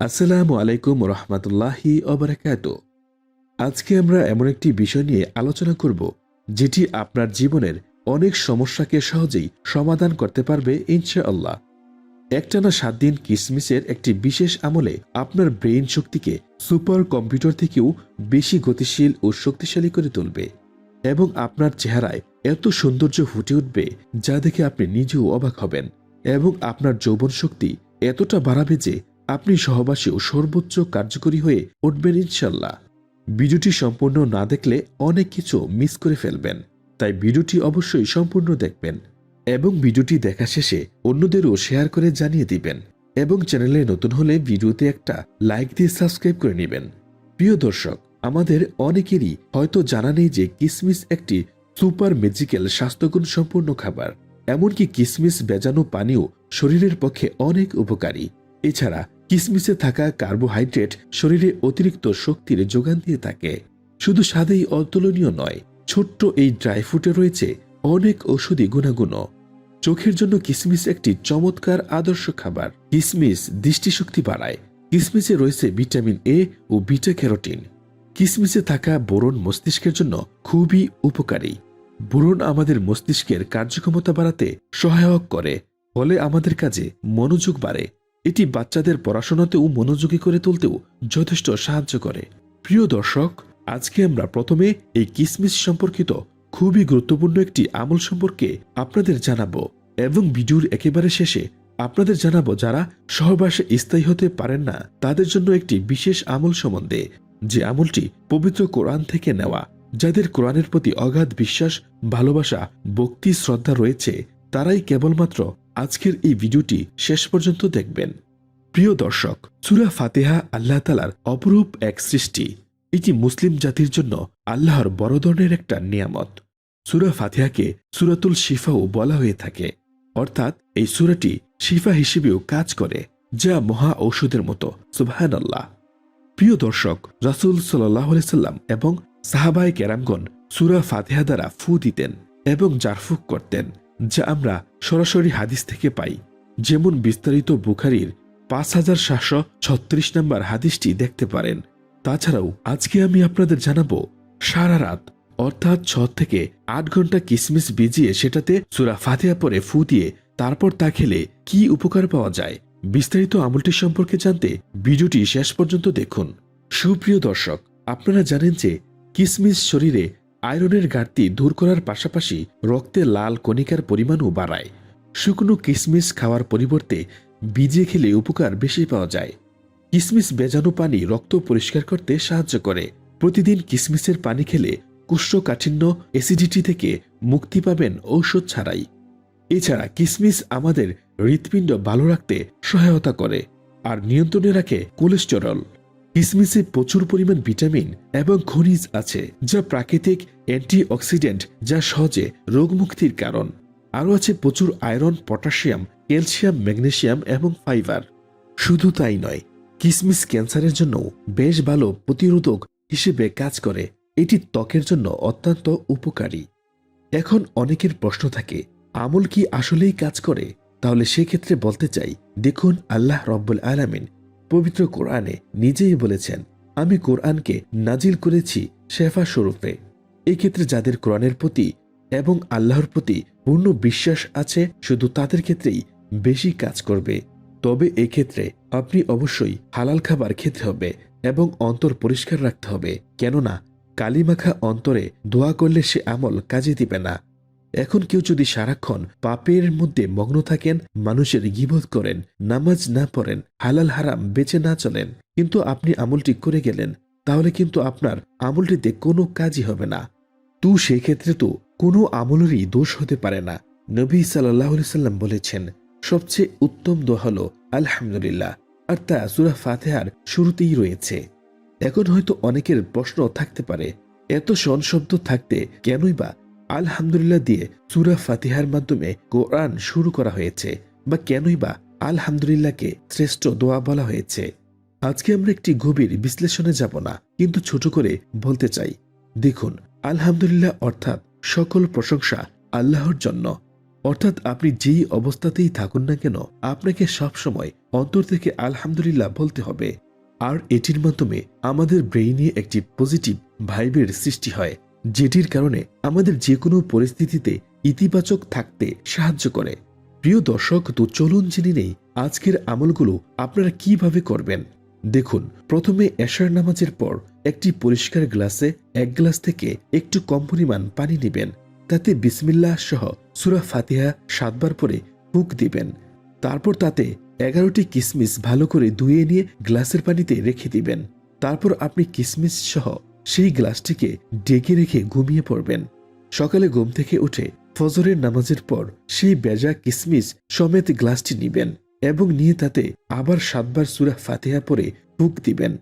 আসসালামু আলাইকুম রহমতুল্লাহি ওবারাকাতুহু। আজকে আমরা এমন একটি বিষয় নিয়ে আলোচনা করব যেটি আপনার জীবনের অনেক সমস্যাকে সহজেই সমাধান করতে পারবে ইনশাআল্লাহ। একটানা 7 দিন কিসমিসের একটি বিশেষ আমলে আপনার ব্রেইন শক্তিকে সুপার কম্পিউটার থেকেও বেশি গতিশীল ও শক্তিশালী করে তুলবে এবং আপনার চেহারায় এত সৌন্দর্য ফুটে উঠবে যা দেখে আপনি নিজেও অবাক হবেন এবং আপনার যৌবন শক্তি এতটা বাড়াবে যে আপনি সহবাসেও সর্বোচ্চ কার্যকরী হয়ে উঠবেন ইনশাল্লাহ। ভিডিওটি সম্পূর্ণ না দেখলে অনেক কিছু মিস করে ফেলবেন, তাই ভিডিওটি অবশ্যই সম্পূর্ণ দেখবেন এবং ভিডিওটি দেখা শেষে অন্যদেরও শেয়ার করে জানিয়ে দিবেন এবং চ্যানেলে নতুন হলে ভিডিওতে একটা লাইক দিয়ে সাবস্ক্রাইব করে নেবেন। প্রিয় দর্শক, আমাদের অনেকেরই হয়তো জানা নেই যে কিসমিস একটি সুপার ম্যাজিক্যাল স্বাস্থ্যগুণ সম্পূর্ণ খাবার। এমনকি কিসমিস ভেজানো পানীয় শরীরের পক্ষে অনেক উপকারী। এছাড়া কিসমিসে থাকা কার্বোহাইড্রেট শরীরে অতিরিক্ত শক্তির যোগান দিয়ে থাকে। শুধু স্বাদেই অতুলনীয় নয়, ছোট্ট এই ড্রাই ফ্রুটে রয়েছে অনেক ঔষধি গুণাগুণ। চোখের জন্য কিসমিস একটি চমৎকার আদর্শ খাবার। কিসমিস দৃষ্টিশক্তি বাড়ায়। কিসমিসে রয়েছে ভিটামিন এ ও বিটা ক্যারোটিন। কিসমিসে থাকা বোরন মস্তিষ্কের জন্য খুবই উপকারী। বোরন আমাদের মস্তিষ্কের কার্যক্ষমতা বাড়াতে সহায়ক করে, ফলে আমাদের কাজে মনোযোগ বাড়ে। এটি বাচ্চাদের পড়াশোনাতেও মনোযোগী করে তুলতেও যথেষ্ট সাহায্য করে। প্রিয় দর্শক, আজকে আমরা প্রথমে এই কিসমিস সম্পর্কিত খুবই গুরুত্বপূর্ণ একটি আমল সম্পর্কে আপনাদের জানাবো এবং ভিডিওর একেবারে শেষে আপনাদের জানাবো যারা সহবাসে স্থায়ী হতে পারেন না তাদের জন্য একটি বিশেষ আমল সম্বন্ধে, যে আমলটি পবিত্র কোরআন থেকে নেওয়া। যাদের কোরআনের প্রতি অগাধ বিশ্বাস, ভালোবাসা, ভক্তি, শ্রদ্ধা রয়েছে তারাই কেবলমাত্র আজকের এই ভিডিওটি শেষ পর্যন্ত দেখবেন। প্রিয় দর্শক, সূরা ফাতিহা আল্লাহ তাআলার অপরূপ এক সৃষ্টি। এটি মুসলিম জাতির জন্য আল্লাহর বড় ধরনের একটা নিয়ামত। সূরা ফাতিহাকে সূরাতুল শিফাও বলা হয়ে থাকে, অর্থাৎ এই সূরাটি শিফা হিসেবেও কাজ করে, যা মহা ঔষধের মতো। সুবহানাল্লাহ। প্রিয় দর্শক, রাসূল সাল্লাল্লাহু আলাইহি সাল্লাম এবং সাহাবায়ে কেরামগণ সূরা ফাতিহা দ্বারা ফু দিতেন এবং জারফুক করতেন, যা আমরা সরাসরি হাদিস থেকে পাই। যেমন বিস্তারিত বুখারীর 5736 নম্বর হাদিসটি দেখতে পারেন। তাছাড়াও আজকে আমি আপনাদের জানাবো সারা রাত অর্থাৎ 6 থেকে 8 ঘন্টা কিসমিস ভিজিয়ে সেটাতে সূরা ফাতিহা পড়ে ফু দিয়ে তারপর তা খেলে কি উপকার পাওয়া যায়। বিস্তারিত আমলটি সম্পর্কে জানতে ভিডিওটি শেষ পর্যন্ত দেখুন। সুপ্রিয় দর্শক, আপনারা জানেন যে কিসমিস শরীরে আয়রনের ঘাটতি দূর করার পাশাপাশি রক্তে লাল কণিকার পরিমাণও বাড়ায়। শুকনো কিসমিস খাওয়ার পরিবর্তে ভিজিয়ে খেলে উপকার বেশি পাওয়া যায়। কিসমিস ভেজানো পানি রক্ত পরিষ্কার করতে সাহায্য করে। প্রতিদিন কিসমিসের পানি খেলে কোষ্ঠকাঠিন্য, অ্যাসিডিটি থেকে মুক্তি পাবেন ঔষধ ছাড়াই। এছাড়া কিসমিস আমাদের হৃৎপিণ্ড ভালো রাখতে সহায়তা করে আর নিয়ন্ত্রণে রাখে কোলেস্টেরল। কিসমিসে প্রচুর পরিমাণ ভিটামিন এবং খনিজ আছে, যা প্রাকৃতিক অ্যান্টিঅক্সিডেন্ট, যা সহজে রোগমুক্তির কারণ। আরও আছে প্রচুর আয়রন, পটাশিয়াম, ক্যালসিয়াম, ম্যাগনেসিয়াম এবং ফাইবার। শুধু তাই নয়, কিসমিস ক্যান্সারের জন্য বেশ ভালো প্রতিরোধক হিসেবে কাজ করে। এটি ত্বকের জন্য অত্যন্ত উপকারী। এখন অনেকের প্রশ্ন থাকে, আমল কি আসলেই কাজ করে? তাহলে সেক্ষেত্রে বলতে চাই, দেখুন, আল্লাহ রব্বুল আলামিন পবিত্র কোরআনে নিজেই বলেছেন, আমি কোরআনকে নাজিল করেছি শেফা স্বরূপে। এই ক্ষেত্রে যাদের কোরআনের প্রতি এবং আল্লাহর প্রতি পূর্ণ বিশ্বাস আছে, শুধু তাদের ক্ষেত্রেই বেশি কাজ করবে। তবে এক্ষেত্রে আপনি অবশ্যই হালাল খাবার খেতে হবে এবং অন্তর পরিষ্কার রাখতে হবে, কেননা কালিমাখা অন্তরে দোয়া করলে সে আমল কাজে দিবে না। এখন কেউ যদি সারাক্ষণ পাপের মধ্যে মগ্ন থাকেন, মানুষের গীবত করেন, নামাজ না পড়েন, হালাল হারাম বেঁচে না চলেন, কিন্তু আপনি আমলটি করে গেলেন, তাহলে কিন্তু আপনার আমলটিতে কোনো কাজই হবে না। তো সেক্ষেত্রে তো কোনো আমলেরই দোষ হতে পারে না। নবী সাল্লাল্লাহু আলাইহি সাল্লাম বলেছেন, সবচেয়ে উত্তম দোয়া হলো আলহামদুলিল্লাহ, আর তা সূরা ফাতিহার শুরুতেই রয়েছে। এখন হয়তো অনেকের প্রশ্ন থাকতে পারে, এত সহজ শব্দ থাকতে কেনই বা আলহামদুলিল্লাহ দিয়ে সূরা ফাতিহার মাধ্যমে কোরআন শুরু করা হয়েছে, বা কেনই বা আলহামদুলিল্লাহকে শ্রেষ্ঠ দোয়া বলা হয়েছে? আজকে আমরা একটি গভীর বিশ্লেষণে যাব না, কিন্তু ছোট করে বলতে চাই। দেখুন, আলহামদুলিল্লাহ অর্থাৎ সকল প্রশংসা আল্লাহর জন্য। অর্থাৎ আপনি যেই অবস্থাতেই থাকুন না কেন, আপনাকে সবসময় অন্তর থেকে আলহামদুলিল্লাহ বলতে হবে। আর এটির মাধ্যমে আমাদের ব্রেইনে একটি পজিটিভ ভাইবের সৃষ্টি হয়, যেটির কারণে আমাদের যে কোনো পরিস্থিতিতে ইতিবাচক থাকতে সাহায্য করে। প্রিয় দর্শক, তো চলুন জেনে নেই আজকের আমলগুলো আপনারা কিভাবে করবেন। দেখুন, প্রথমে এশার নামাজের পর একটি পরিষ্কার গ্লাসে 1 গ্লাস থেকে একটু কম পরিমাণ পানি নেবেন। তাতে বিসমিল্লাহ সহ সূরা ফাতিহা 7 বার পরে ফুঁক দিবেন। তারপর তাতে 11টি কিসমিস ভালো করে ধুয়ে নিয়ে গ্লাসের পানিতে রেখে দিবেন। তারপর আপনি কিসমিস সহ সেই গ্লাসটিকে ডেকে রেখে ঘুমিয়ে পড়বেন। সকালে ঘুম থেকে উঠে ফজরের নামাজের পর সেই বেজা কিসমিস সমেত গ্লাসটি নিবেন এবং নিয়ে তাতে আবার 7 বার সূরা ফাতিহা পরে ফুঁক দিবেন।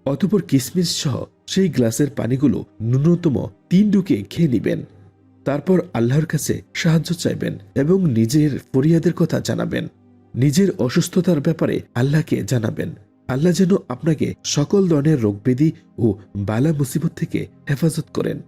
অতঃপর কিসমিস সহ সেই গ্লাসের পানিগুলো ন্যূনতম 3 ঢুকে খেয়ে নিবেন। তারপর আল্লাহর কাছে সাহায্য চাইবেন এবং নিজের ফরিয়াদের কথা জানাবেন। নিজের অসুস্থতার ব্যাপারে আল্লাহকে জানাবেন। আল্লাহ যেন আপনাকে সকল ধরনের রোগব্যাধি ও বালা মুসিবত থেকে হেফাজত করেন।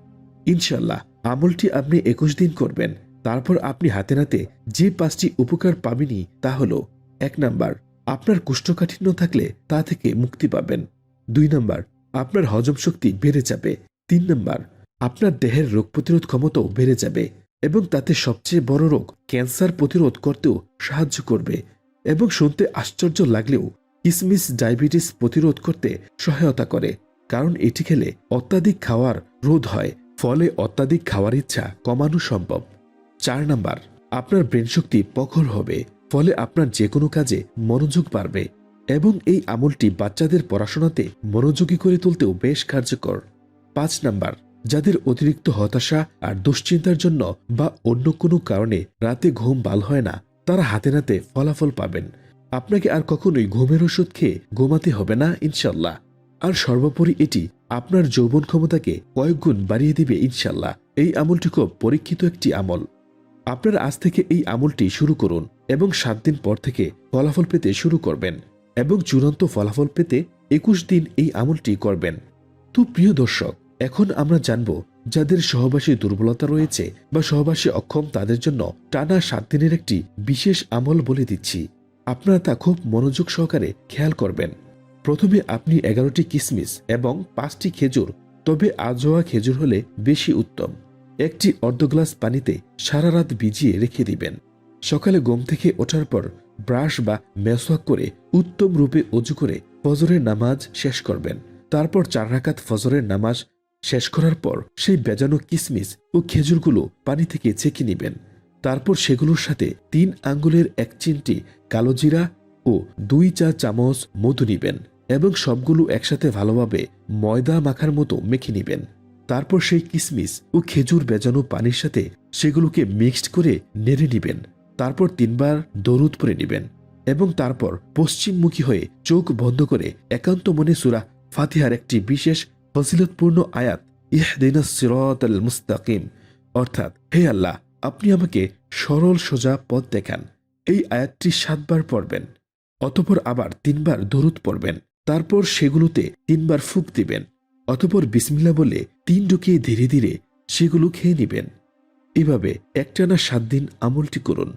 ইনশাল্লাহ আমলটি আপনি 21 দিন করবেন। তারপর আপনি হাতে নাতে যে 5টি উপকার পাবেনই তা হলো: 1 নাম্বার, আপনার কোষ্ঠকাঠিন্য থাকলে তা থেকে মুক্তি পাবেন। 2 নাম্বার, আপনার হজম শক্তি বেড়ে যাবে। 3 নাম্বার, আপনার দেহের রোগ প্রতিরোধ ক্ষমতাও বেড়ে যাবে এবং তাতে সবচেয়ে বড় রোগ ক্যান্সার প্রতিরোধ করতেও সাহায্য করবে। এবং শুনতে আশ্চর্য লাগলেও কিসমিস ডায়াবেটিস প্রতিরোধ করতে সহায়তা করে, কারণ এটি খেলে অত্যাধিক খাওয়ার রোধ হয়, ফলে অত্যাধিক খাওয়ার ইচ্ছা কমানো সম্ভব। 4 নাম্বার, আপনার ব্রেন শক্তি প্রখর হবে, ফলে আপনার যে কোনো কাজে মনোযোগ বাড়বে এবং এই আমলটি বাচ্চাদের পড়াশোনাতে মনোযোগী করে তুলতেও বেশ কার্যকর। 5 নাম্বার, যাদের অতিরিক্ত হতাশা আর দুশ্চিন্তার জন্য বা অন্য কোনো কারণে রাতে ঘুম ভালো হয় না, তারা হাতে নাতে ফলাফল পাবেন। আপনাকে আর কখনোই ঘুমের ওষুধ খেয়ে ঘুমাতে হবে না ইনশাল্লাহ। আর সর্বোপরি এটি আপনার যৌবন ক্ষমতাকে কয়েক গুণ বাড়িয়ে দিবে ইনশাল্লাহ। এই আমলটি খুব পরীক্ষিত একটি আমল। আপনারা আজ থেকে এই আমলটি শুরু করুন এবং 7 দিন পর থেকে ফলাফল পেতে শুরু করবেন এবং চূড়ান্ত ফলাফল পেতে 21 দিন এই আমলটি করবেন। তো প্রিয় দর্শক, এখন আমরা জানব যাদের সহবাসী দুর্বলতা রয়েছে বা সহবাসী অক্ষম, তাদের জন্য টানা 7 দিনের একটি বিশেষ আমল বলে দিচ্ছি। আপনারা তা খুব মনোযোগ সহকারে খেয়াল করবেন। প্রথমে আপনি 11টি কিসমিস এবং 5টি খেজুর, তবে আজোয়া খেজুর হলে বেশি উত্তম, একটি অর্ধ গ্লাস পানিতে সারা রাত ভিজিয়ে রেখে দিবেন। সকালে ঘুম থেকে ওঠার পর ব্রাশ বা মেসওয়াক করে উত্তম রূপে অজু করে ফজরের নামাজ শেষ করবেন। তারপর 4 রাকাত ফজরের নামাজ শেষ করার পর সেই বেজানো কিসমিস ও খেজুরগুলো পানি থেকে ছেঁকে নেবেন। তারপর সেগুলোর সাথে 3 আঙ্গুলের 1 চিমটি কালো জিরা ও 2 চা চামচ মধু নিবেন এবং সবগুলো একসাথে ভালোভাবে ময়দা মাখার মতো মেখে নেবেন। তারপর সেই কিসমিস ও খেজুর বেজানো পানির সাথে সেগুলোকে মিক্সড করে নেড়ে নিবেন। তারপর 3 বার দরুদ পড়ে নেবেন এবং তারপর পশ্চিমমুখী হয়ে চোখ বন্ধ করে একান্ত মনে সূরা ফাতিহার একটি বিশেষ ফজিলতপূর্ণ আয়াত, ইহদিনাস সিরাতাল মুস্তাকিম, অর্থাৎ হে আল্লাহ, আপনি আমাকে সরল সোজা পথ দেখান, এই আয়াতটি 7 বার পড়বেন। অতঃপর আবার 3 বার দরুদ পড়বেন। তারপর সেগুলোতে 3 বার ফুঁক দিবেন। অতঃপর বিসমিল্লাহ বলে 3 ঢুকিয়ে ধীরে ধীরে সেগুলো খেয়ে নেবেন। এভাবে একটানা 7 দিন আমলটি করুন,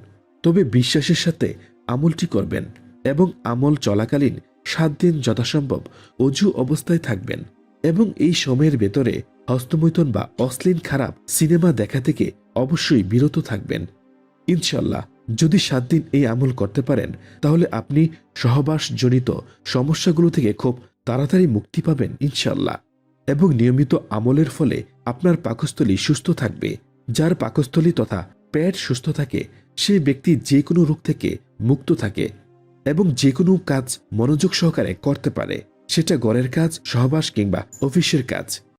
তবে বিশ্বাসের সাথে আমলটি করবেন এবং আমল চলাকালীন 7 দিন যথাসম্ভব অজু অবস্থায় থাকবেন এবং এই সময়ের ভেতরে হস্তমৈথুন বা অশ্লীল খারাপ সিনেমা দেখা থেকে অবশ্যই বিরত থাকবেন। ইনশাল্লাহ যদি 7 দিন এই আমল করতে পারেন, তাহলে আপনি সহবাসজনিত সমস্যাগুলো থেকে খুব তাড়াতাড়ি মুক্তি পাবেন ইনশাল্লাহ। এবং নিয়মিত আমলের ফলে আপনার পাকস্থলী সুস্থ থাকবে। যার পাকস্থলী তথা পেট সুস্থ থাকে, সেই ব্যক্তি যে কোনো রোগ থেকে মুক্ত থাকে এবং যে কোনো কাজ মনোযোগ সহকারে করতে পারে, সেটা ঘরের কাজ, সহবাস কিংবা অফিসের কাজ।